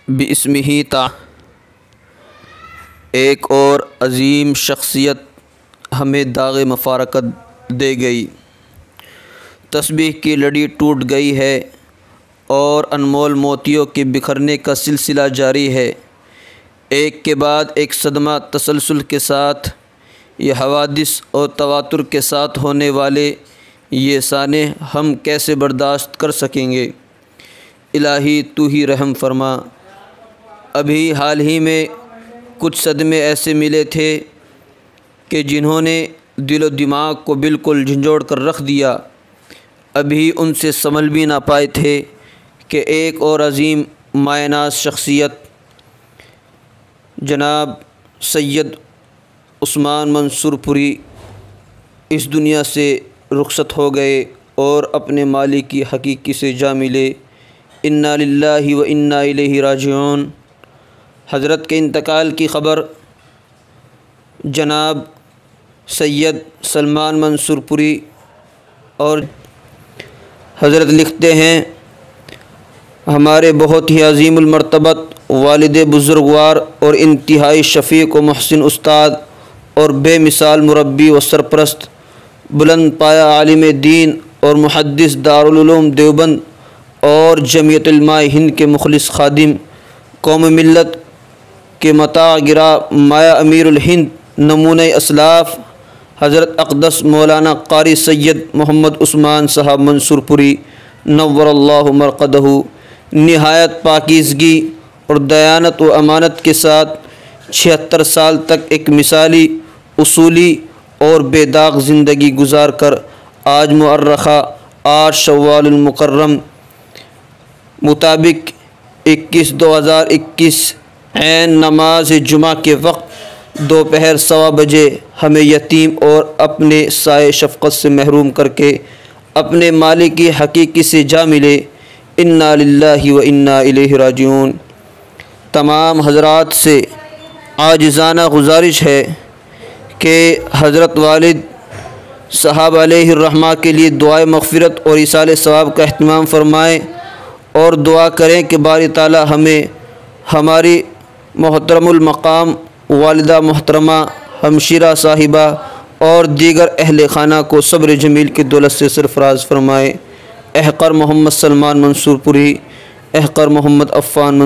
باسمہ ایک اور عظیم شخصیت ہمیں داغ مفارقت دے گئی۔ تسبیح کی لڑی ٹوٹ گئی ہے اور انمول موتیوں کے بکھرنے کا سلسلہ جاری ہے۔ ایک کے بعد ایک صدمہ تسلسل کے ساتھ یہ حوادث اور تواتر کے ساتھ ہونے والے یہ سانحے ہم کیسے برداشت کر سکیں گے؟ الہی تو ہی رحم فرما۔ ابھی حال ہی میں کچھ صدمے ایسے ملے تھے کہ جنہوں نے دل و دماغ کو بالکل جھنجھوڑ کر رکھ دیا۔ ابھی ان سے سنبھل بھی نہ پائے تھے کہ ایک اور عظیم مایہ ناز شخصیت جناب سید عثمان منصور پوری اس دنیا سے رخصت ہو گئے اور اپنے مالک کی حقیقی سے جا ملے۔ انا للہ و انا الیہ راجعون۔ حضرت کے انتقال کی خبر جناب سید سلمان منصور پوری اور حضرت لکھتے ہیں، ہمارے بہت ہی عظیم المرتبت والد بزرگوار اور انتہائی شفیق و محسن استاد اور بے مثال مربی و سرپرست، بلند پایہ عالم دین اور محدث دارالعلوم دیوبند اور جمعیت علماء ہند کے مخلص خادم، قوم ملت کے متاع گرا مایہ امیر الہند نمونہ اسلاف حضرت اقدس مولانا قاری سید محمد عثمان صاحب منصور پوری نور اللہ مرقدہ نہایت پاکیزگی اور دیانت و امانت کے ساتھ 76 سال تک ایک مثالی، اصولی اور بے داغ زندگی گزار کر آج مؤرخہ 8 شوال المکرم مطابق 21/2021 عین نماز جمعہ کے وقت دوپہر 1:15 بجے ہمیں یتیم اور اپنے سائے شفقت سے محروم کر کے اپنے مالک کی حقیقی سے جا ملے۔ انا للہ و انا الیہ راجعون۔ تمام حضرات سے عاجزانہ گزارش ہے کہ حضرت والد صاحب علیہ الرحمہ کے لیے دعائے مغفرت اور ایصال ثواب کا اہتمام فرمائیں اور دعا کریں کہ باری تعالی ہمیں ہماری محترم المقام والدہ محترمہ ہمشیرہ صاحبہ اور دیگر اہل خانہ کو صبر جمیل کی دولت سے سرفراز فرمائے۔ احقر محمد سلمان منصور پوری، احقر محمد عفان منصور